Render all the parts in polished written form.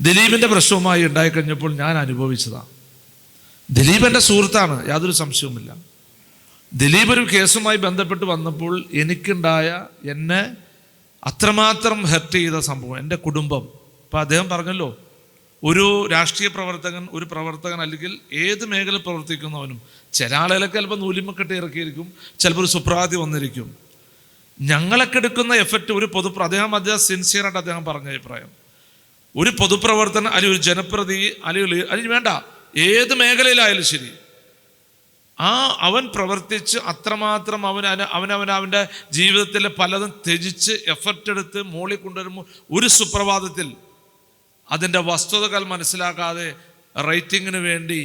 ദിലീപിൻ്റെ പ്രശ്നവുമായി ഉണ്ടായിക്കഴിഞ്ഞപ്പോൾ ഞാൻ അനുഭവിച്ചതാണ്. ദിലീപ് എൻ്റെ സുഹൃത്താണ്, യാതൊരു സംശയവുമില്ല. ദിലീപ് ഒരു കേസുമായി ബന്ധപ്പെട്ട് വന്നപ്പോൾ എനിക്കുണ്ടായ, എന്നെ അത്രമാത്രം ഹെർട്ട് ചെയ്ത സംഭവം എൻ്റെ കുടുംബം. ഇപ്പം അദ്ദേഹം പറഞ്ഞല്ലോ, ഒരു രാഷ്ട്രീയ പ്രവർത്തകൻ, ഒരു പ്രവർത്തകൻ അല്ലെങ്കിൽ ഏത് മേഖല പ്രവർത്തിക്കുന്നവനും ചില ആളുകളൊക്കെ ചിലപ്പോൾ നൂലിമക്കെട്ട് ഇറക്കിയിരിക്കും, ചിലപ്പോൾ ഒരു സുപ്രഭാതി വന്നിരിക്കും. ഞങ്ങളൊക്കെ എടുക്കുന്ന എഫക്റ്റ് ഒരു അദ്ദേഹം സിൻസിയറായിട്ട് അദ്ദേഹം പറഞ്ഞ അഭിപ്രായം, ഒരു പൊതുപ്രവർത്തകൻ അല്ലെങ്കിൽ ഒരു ജനപ്രതി അല്ലെങ്കിൽ വേണ്ട ഏത് മേഖലയിലായാലും ശരി, അവൻ പ്രവർത്തിച്ച് അത്രമാത്രം അവൻ്റെ ജീവിതത്തിലെ പലതും ത്യജിച്ച് എഫർട്ട് എടുത്ത് മോളിൽ കൊണ്ടുവരുമ്പോൾ ഒരു സുപ്രഭാതത്തിൽ അതിൻ്റെ വസ്തുതകൾ മനസ്സിലാക്കാതെ റേറ്റിങ്ങിന് വേണ്ടി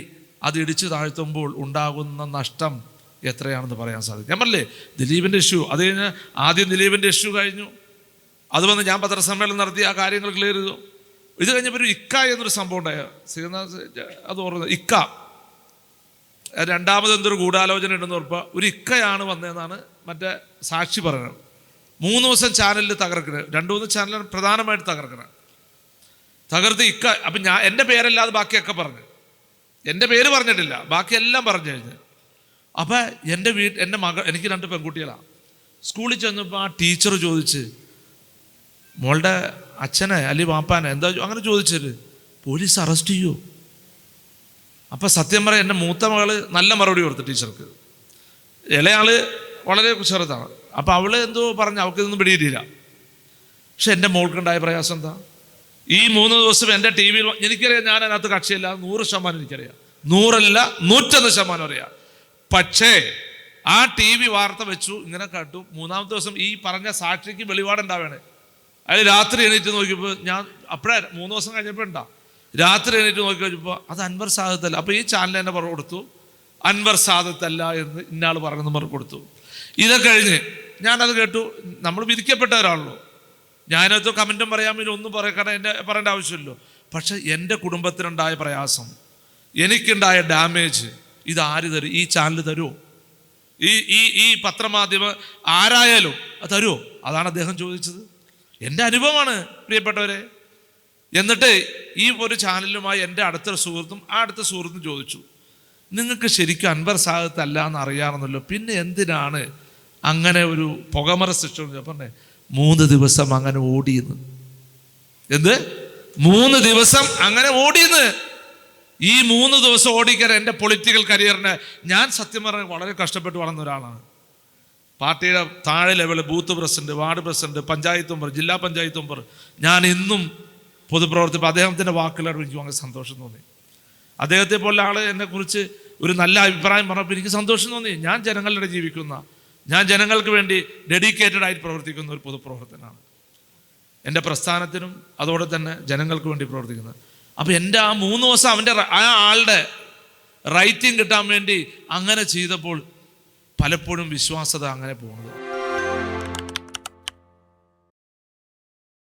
അത് ഇടിച്ചു താഴ്ത്തുമ്പോൾ ഉണ്ടാകുന്ന നഷ്ടം എത്രയാണെന്ന് പറയാൻ സാധിക്കും. ഞാൻ പറഞ്ഞില്ലേ, ദിലീപിൻ്റെ ഇഷ്യൂ, അത് കഴിഞ്ഞ് ആദ്യം ദിലീപിൻ്റെ ഇഷ്യൂ കഴിഞ്ഞു, അത് വന്ന് ഞാൻ പത്രസമ്മേളനം നടത്തി ആ കാര്യങ്ങൾ ക്ലിയർ ചെയ്തു. ഇത് കഴിഞ്ഞപ്പോൾ ഒരു ഇക്ക എന്നൊരു സംഭവം ഉണ്ടായ അത് ഓർമ്മ, ഇക്ക രണ്ടാമത് എന്തൊരു ഗൂഢാലോചന ഉണ്ടെന്ന് ഉറപ്പാ, ഒരു ഇക്കയാണ് വന്നതെന്നാണ് മറ്റേ സാക്ഷി പറയുന്നത്. 3 ദിവസം ചാനലിൽ തകർക്കണേ, 2-3 ചാനലാണ് പ്രധാനമായിട്ട് തകർത്ത് ഇക്ക. അപ്പം എൻ്റെ പേരല്ലാതെ ബാക്കിയൊക്കെ പറഞ്ഞു, എൻ്റെ പേര് പറഞ്ഞിട്ടില്ല, ബാക്കിയെല്ലാം പറഞ്ഞു കഴിഞ്ഞ്. അപ്പം എൻ്റെ മകൾ, എനിക്ക് 2 പെൺകുട്ടികളാണ്. സ്കൂളിൽ ചെന്നപ്പോൾ ആ ടീച്ചർ ചോദിച്ച്, മോളുടെ അച്ഛനെ അല്ലെങ്കിൽ വാപ്പാനെ എന്താ അങ്ങനെ ചോദിച്ചത്, പോലീസ് അറസ്റ്റ് ചെയ്യൂ. അപ്പം സത്യം പറയാം, എൻ്റെ മൂത്ത മകള് നല്ല മറുപടി കൊടുത്തു ടീച്ചർക്ക്, ഇളയാള് വളരെ ചെറുതാണ്. അപ്പം അവള് എന്തോ പറഞ്ഞു, അവൾക്കിതൊന്നും പിടിയിട്ടില്ല. പക്ഷെ എൻ്റെ മോൾക്കുണ്ടായ പ്രയാസം എന്താ, ഈ 3 ദിവസം എൻ്റെ ടി വിയിൽ എനിക്കറിയാം, ഞാൻ അതിനകത്ത് കക്ഷിയില്ല, 100% എനിക്കറിയാം, 100 അല്ല 101% അറിയാം. പക്ഷേ ആ ടി വി വാർത്ത വെച്ചു, ഇങ്ങനെ കേട്ടു. 3-ാമത്തെ ദിവസം ഈ പറഞ്ഞ സാക്ഷിക്ക് വെളിപാടുണ്ടാവേണേ. അതിൽ രാത്രി എണീറ്റ് നോക്കിയപ്പോൾ ഞാൻ അപ്പോഴേ 3 ദിവസം കഴിഞ്ഞപ്പോൾ രാത്രി എണീറ്റ് നോക്കി കഴിഞ്ഞപ്പോൾ അത് അൻവർ സാദത്തല്ല. അപ്പോൾ ഈ ചാനൽ എന്നെ പറഞ്ഞു കൊടുത്തു, അൻവർ സാദത്തല്ല എന്ന് ഇന്നാൾ പറഞ്ഞെന്ന് പറഞ്ഞു കൊടുത്തു. ഇതൊക്കെ കഴിഞ്ഞ് ഞാനത് കേട്ടു. നമ്മൾ വിധിക്കപ്പെട്ടവരാണല്ലോ, ഞാനത് കമൻറ്റും പറയാൻ വേണ്ടി ഒന്നും പറയേണ്ട ആവശ്യമില്ലല്ലോ. പക്ഷെ എൻ്റെ കുടുംബത്തിനുണ്ടായ പ്രയാസം, എനിക്കുണ്ടായ ഡാമേജ് ഇതാര് തരും? ഈ ചാനൽ തരുമോ? ഈ പത്രമാധ്യമം ആരായാലും അത് തരുമോ? അതാണ് അദ്ദേഹം ചോദിച്ചത്. എൻ്റെ അനുഭവമാണ് പ്രിയപ്പെട്ടവരെ. എന്നിട്ട് ഈ ഒരു ചാനലുമായി എൻ്റെ അടുത്തൊരു സുഹൃത്തും ആ അടുത്ത സുഹൃത്തും ചോദിച്ചു, നിങ്ങൾക്ക് ശരിക്കും അൻവർ സാദത്ത് അല്ല എന്ന് അറിയാമെന്നല്ലോ, പിന്നെ എന്തിനാണ് അങ്ങനെ ഒരു പുകമറ സൃഷ്ടിച്ചു? പറഞ്ഞേ 3 ദിവസം അങ്ങനെ ഓടിയെന്ന്. എന്ത് 3 ദിവസം അങ്ങനെ ഓടിയെന്ന്? ഈ 3 ദിവസം ഓടിക്കാൻ എൻ്റെ പൊളിറ്റിക്കൽ കരിയറിനെ, ഞാൻ സത്യം പറഞ്ഞാൽ വളരെ കഷ്ടപ്പെട്ട് വളർന്ന ഒരാളാണ്. പാർട്ടിയുടെ താഴെ level, booth president, ward president, panchayat member, ജില്ലാ പഞ്ചായത്ത് മെമ്പർ, ഞാൻ ഇന്നും പൊതുപ്രവർത്തിപ്പോൾ അദ്ദേഹത്തിൻ്റെ വാക്കുകളോട് എനിക്ക് വളരെ സന്തോഷം തോന്നി. അദ്ദേഹത്തെ പോലെ ആൾ എന്നെക്കുറിച്ച് ഒരു നല്ല അഭിപ്രായം പറഞ്ഞപ്പോൾ എനിക്ക് സന്തോഷം തോന്നി. ഞാൻ ജനങ്ങളുടെ ജീവിക്കുന്ന, ഞാൻ ജനങ്ങൾക്ക് വേണ്ടി ഡെഡിക്കേറ്റഡ് ആയിട്ട് പ്രവർത്തിക്കുന്ന ഒരു പൊതുപ്രവർത്തനാണ്. എൻ്റെ പ്രസ്ഥാനത്തിനും അതോടെ തന്നെ ജനങ്ങൾക്ക് വേണ്ടി പ്രവർത്തിക്കുന്നത്. അപ്പോൾ എൻ്റെ ആ 3 ദിവസം അവൻ്റെ ആ ആളുടെ റൈറ്റിംഗ് കിട്ടാൻ വേണ്ടി അങ്ങനെ ചെയ്തപ്പോൾ പലപ്പോഴും വിശ്വാസത അങ്ങനെ പോകുന്നത്.